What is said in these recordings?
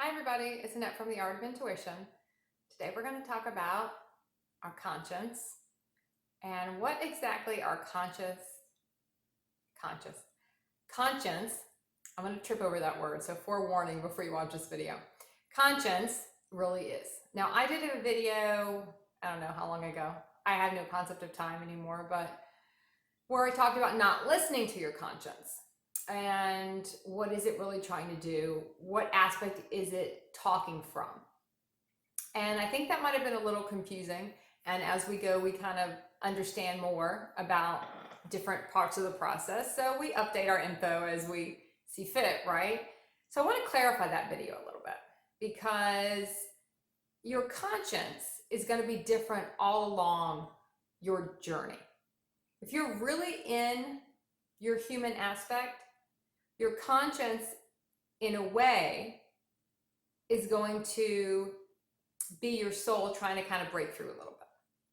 Hi everybody, it's Annette from the Art of Intuition. Today we're going to talk about our conscience and what exactly our conscience, I'm going to trip over that word, so forewarning before you watch this video. Conscience really is. Now I did a video, I don't know how long ago, I have no concept of time anymore, but where I talked about not listening to your conscience. And what is it really trying to do? What aspect is it talking from? And I think that might have been a little confusing. And as we go, we kind of understand more about different parts of the process. So we update our info as we see fit, right? So I want to clarify that video a little bit because your conscience is going to be different all along your journey. If you're really in your human aspect, your conscience, in a way, is going to be your soul trying to kind of break through a little bit,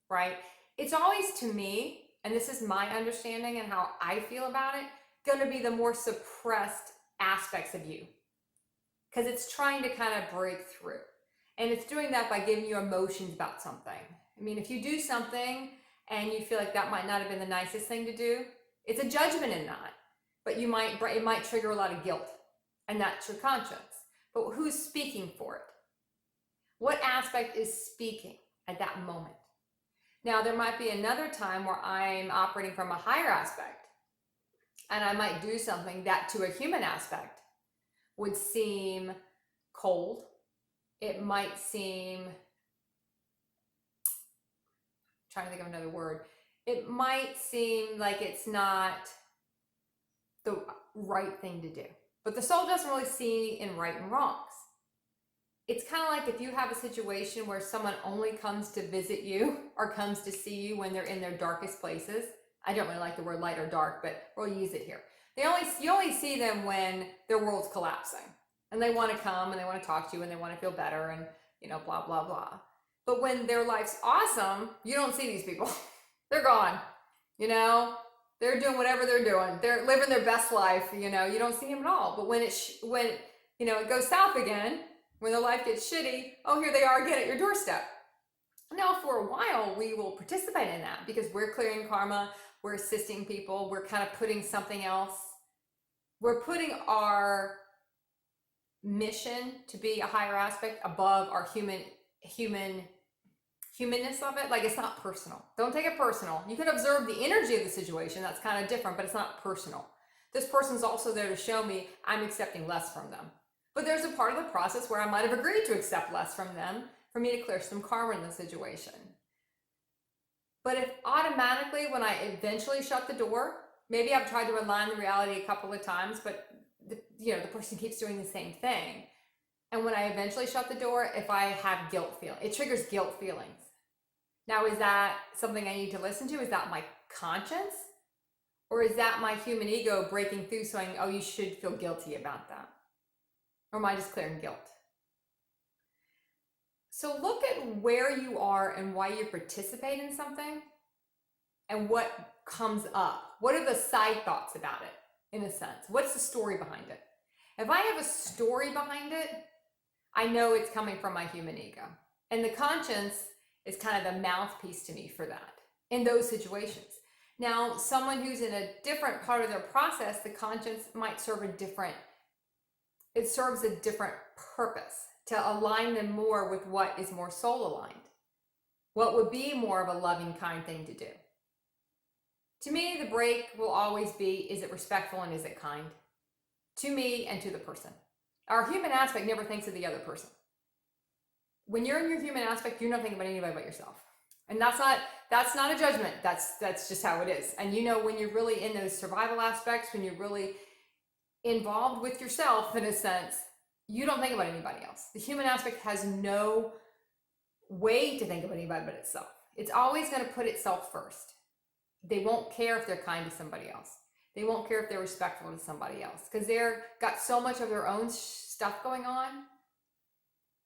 right? It's always, to me, and this is my understanding and how I feel about it, going to be the more suppressed aspects of you because it's trying to kind of break through. And it's doing that by giving you emotions about something. I mean, if you do something and you feel like that might not have been the nicest thing to do, it's a judgment in that. But it might trigger a lot of guilt, and that's your conscience. But who's speaking for it? What aspect is speaking at that moment? Now, there might be another time where I'm operating from a higher aspect, and I might do something that to a human aspect would seem cold. It might seem, I'm trying to think of another word. It might seem like it's not the right thing to do. But the soul doesn't really see in right and wrongs. It's kind of like if you have a situation where someone only comes to visit you or comes to see you when they're in their darkest places. I don't really like the word light or dark, but we'll use it here. You only see them when their world's collapsing and they want to come and they want to talk to you and they want to feel better and, blah, blah, blah. But when their life's awesome, you don't see these people. They're gone. They're doing whatever they're doing. They're living their best life. You don't see them at all. But when it goes south again, when their life gets shitty, oh, here they are again at your doorstep. Now, for a while, we will participate in that because we're clearing karma, we're assisting people, we're kind of putting something else. We're putting our mission to be a higher aspect above our humanness of it. Like, it's not personal. Don't take it personal. You can observe the energy of the situation. That's kind of different, but it's not personal. This person's also there to show me I'm accepting less from them. But there's a part of the process where I might have agreed to accept less from them for me to clear some karma in the situation. But if automatically, when I eventually shut the door, maybe I've tried to align the reality a couple of times, but the person keeps doing the same thing. And when I eventually shut the door, if I have guilt feeling, it triggers guilt feelings. Now, is that something I need to listen to? Is that my conscience? Or is that my human ego breaking through saying, oh, you should feel guilty about that? Or am I just clearing guilt? So look at where you are and why you participate in something and what comes up. What are the side thoughts about it, in a sense? What's the story behind it? If I have a story behind it, I know it's coming from my human ego. And the conscience is kind of the mouthpiece to me for that in those situations. Now, someone who's in a different part of their process, the conscience might serve a different purpose to align them more with what is more soul aligned. What would be more of a loving, kind thing to do? To me, the break will always be, is it respectful and is it kind? To me and to the person. Our human aspect never thinks of the other person. When you're in your human aspect, you're not thinking about anybody but yourself. And that's not a judgment. That's just how it is. And when you're really in those survival aspects, when you're really involved with yourself in a sense, you don't think about anybody else. The human aspect has no way to think of anybody but itself. It's always going to put itself first. They won't care if they're kind to somebody else. They won't care if they're respectful to somebody else because they're got so much of their own stuff going on.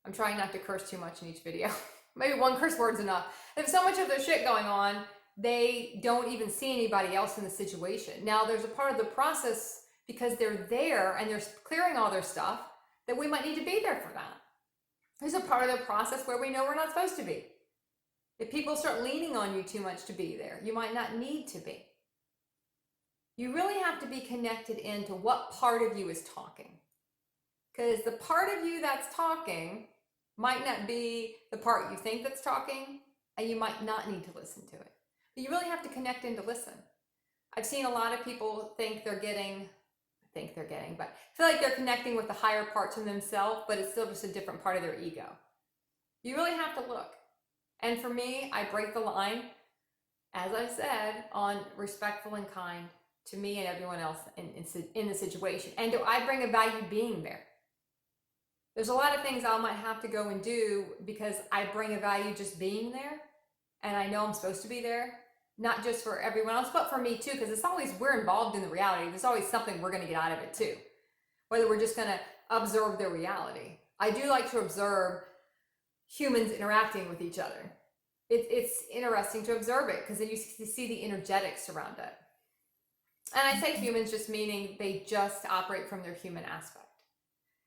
I'm trying not to curse too much in each video. Maybe one curse word's enough. They have so much of their shit going on, they don't even see anybody else in the situation. Now, there's a part of the process because they're there and they're clearing all their stuff that we might need to be there for that. There's a part of the process where we know we're not supposed to be. If people start leaning on you too much to be there, you might not need to be. You really have to be connected into what part of you is talking. Because the part of you that's talking might not be the part you think that's talking, and you might not need to listen to it. But you really have to connect in to listen. I've seen a lot of people but feel like they're connecting with the higher parts of themselves, but it's still just a different part of their ego. You really have to look. And for me, I break the line, as I said, on respectful and kind to me and everyone else in the situation. And do I bring a value being there? There's a lot of things I might have to go and do because I bring a value just being there, and I know I'm supposed to be there, not just for everyone else, but for me too, because it's always, we're involved in the reality. There's always something we're going to get out of it too, whether we're just going to observe their reality. I do like to observe humans interacting with each other. It's interesting to observe it because then you see the energetics around it. And I say humans just meaning they just operate from their human aspect.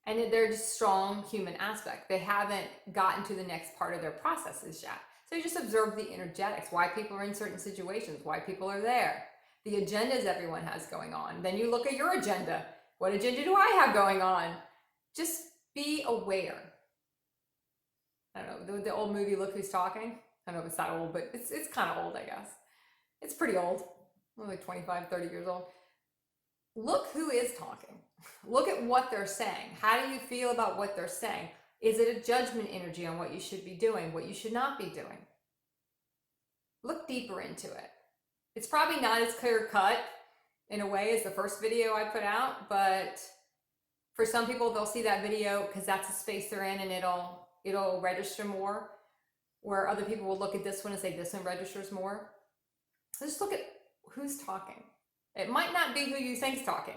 And they're just strong human aspect. They haven't gotten to the next part of their processes yet. So you just observe the energetics, why people are in certain situations, why people are there, the agendas everyone has going on. Then you look at your agenda. What agenda do I have going on? Just be aware. I don't know, the old movie Look Who's Talking? I don't know if it's that old, but it's kind of old, I guess. It's pretty old, like 25, 30 years old. Look who is talking. Look at what they're saying. How do you feel about what they're saying? Is it a judgment energy on what you should be doing, what you should not be doing? Look deeper into it. It's probably not as clear cut in a way as the first video I put out, but for some people, they'll see that video because that's the space they're in and it'll register more, where other people will look at this one and say this one registers more. So just look at who's talking. It might not be who you think's talking.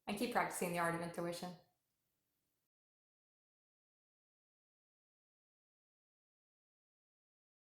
And keep practicing the art of intuition.